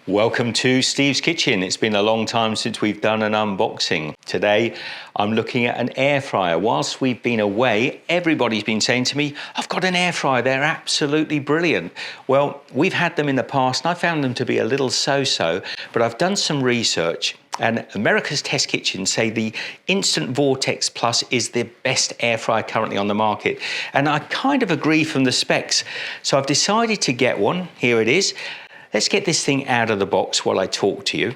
Welcome to Steve's Kitchen. It's been a long time since we've done an unboxing. Today, I'm looking at an air fryer. Whilst we've been away, everybody's been saying to me, I've got an air fryer, they're absolutely brilliant. Well, we've had them in the past and I found them to be a little so-so, but I've done some research and America's Test Kitchen say the Instant Vortex Plus is the best air fryer currently on the market. And I kind of agree from the specs. So I've decided to get one. Here it is. Let's get this thing out of the box while I talk to you.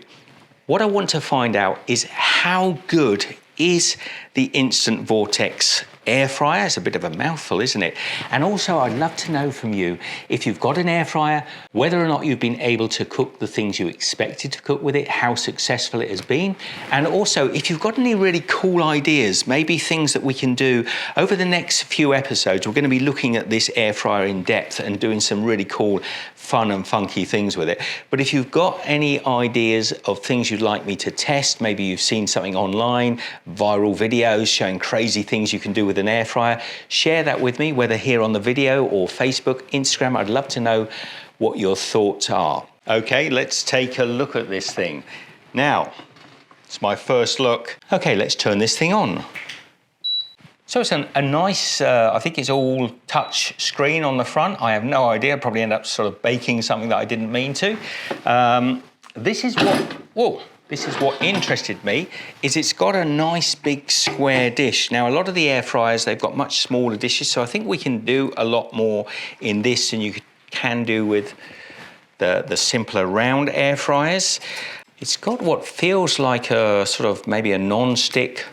What I want to find out is how good is the Instant Vortex air fryer. It's a bit of a mouthful, isn't it? And also I'd love to know from you, if you've got an air fryer, whether or not you've been able to cook the things you expected to cook with it, how successful it has been. And also if you've got any really cool ideas, maybe things that we can do over the next few episodes. We're going to be looking at this air fryer in depth and doing some really cool, fun and funky things with it. But if you've got any ideas of things you'd like me to test, maybe you've seen something online, viral videos showing crazy things you can do with an air fryer, share that with me, whether here on the video or Facebook, Instagram. I'd love to know what your thoughts are. Okay, let's take a look at this thing. Now, it's my first look. Okay, let's turn this thing on. So it's a nice, I think it's all touch screen on the front. I have no idea, I'd probably end up sort of baking something that I didn't mean to. This is what interested me, is it's got a nice big square dish. Now, a lot of the air fryers, they've got much smaller dishes, so I think we can do a lot more in this than you can do with the simpler round air fryers. It's got what feels like a sort of maybe a non-stick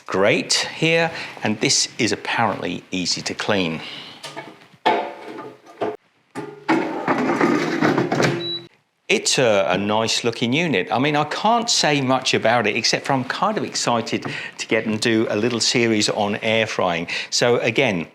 grate here, and this is apparently easy to clean. It's a nice looking unit. I mean, I can't say much about it except for I'm kind of excited to get and do a little series on air frying. So again,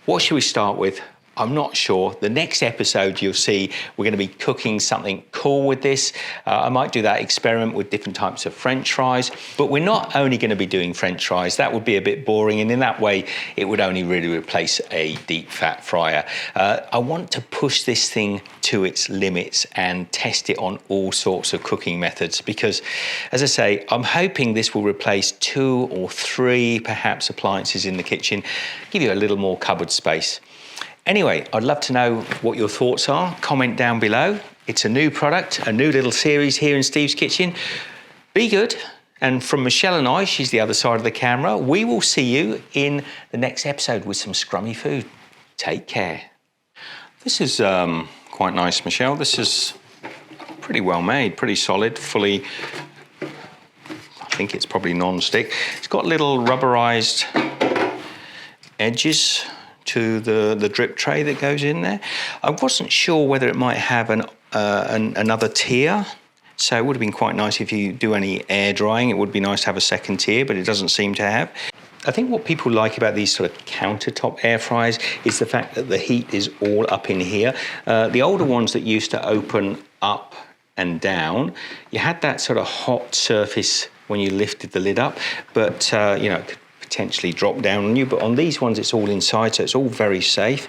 what should we start with? I'm not sure. The next episode you'll see we're going to be cooking something cool with this. I might do that experiment with different types of French fries, but we're not only going to be doing French fries. That would be a bit boring, and in that way it would only really replace a deep fat fryer. I want to push this thing to its limits and test it on all sorts of cooking methods because, as I say, I'm hoping this will replace 2 or 3 perhaps appliances in the kitchen, give you a little more cupboard space. Anyway, I'd love to know what your thoughts are. Comment down below. It's a new product, a new little series here in Steve's Kitchen. Be good. And from Michelle and I, she's the other side of the camera, we will see you in the next episode with some scrummy food. Take care. This is quite nice, Michelle. This is pretty well made, pretty solid, fully, I think it's probably non-stick. It's got little rubberized edges to the drip tray that goes in there. I wasn't sure whether it might have another tier, so it would have been quite nice if you do any air drying. It would be nice to have a second tier, but it doesn't seem to have. I think what people like about these sort of countertop air fryers is the fact that the heat is all up in here. The older ones that used to open up and down, you had that sort of hot surface when you lifted the lid up, but you know, it could potentially drop down on you, but on these ones it's all inside, so it's all very safe.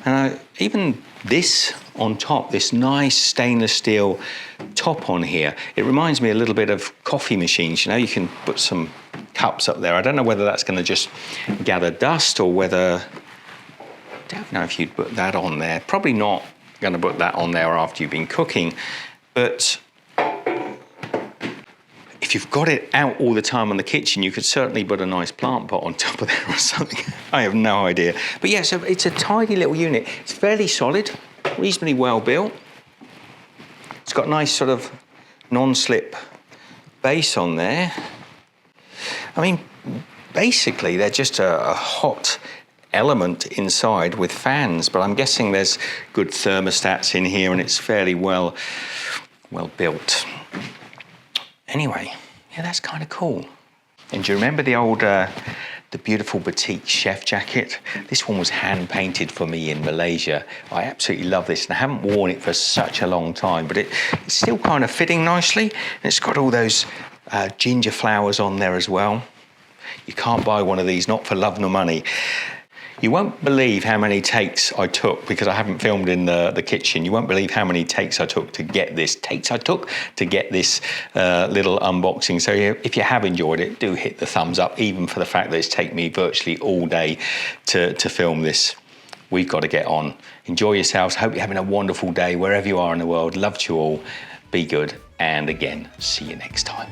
And even this on top, this nice stainless steel top on here, it reminds me a little bit of coffee machines. You know, you can put some cups up there. I don't know whether that's going to just gather dust or whether, I don't know if you'd put that on there. Probably not going to put that on there after you've been cooking, but if you've got it out all the time on the kitchen, you could certainly put a nice plant pot on top of there or something. I have no idea. But yeah, so it's a tidy little unit. It's fairly solid, reasonably well built. It's got a nice sort of non-slip base on there. I mean, basically they're just a hot element inside with fans, but I'm guessing there's good thermostats in here and it's fairly well built. Anyway, yeah, that's kind of cool. And do you remember the old, the beautiful boutique chef jacket? This one was hand painted for me in Malaysia. I absolutely love this, and I haven't worn it for such a long time, but it's still kind of fitting nicely. And it's got all those ginger flowers on there as well. You can't buy one of these, not for love nor money. You won't believe how many takes I took, because I haven't filmed in the kitchen. You won't believe how many takes I took to get this. Little unboxing. So if you have enjoyed it, do hit the thumbs up, even for the fact that it's taken me virtually all day to film this. We've got to get on. Enjoy yourselves. Hope you're having a wonderful day wherever you are in the world. Love to you all. Be good. And again, see you next time.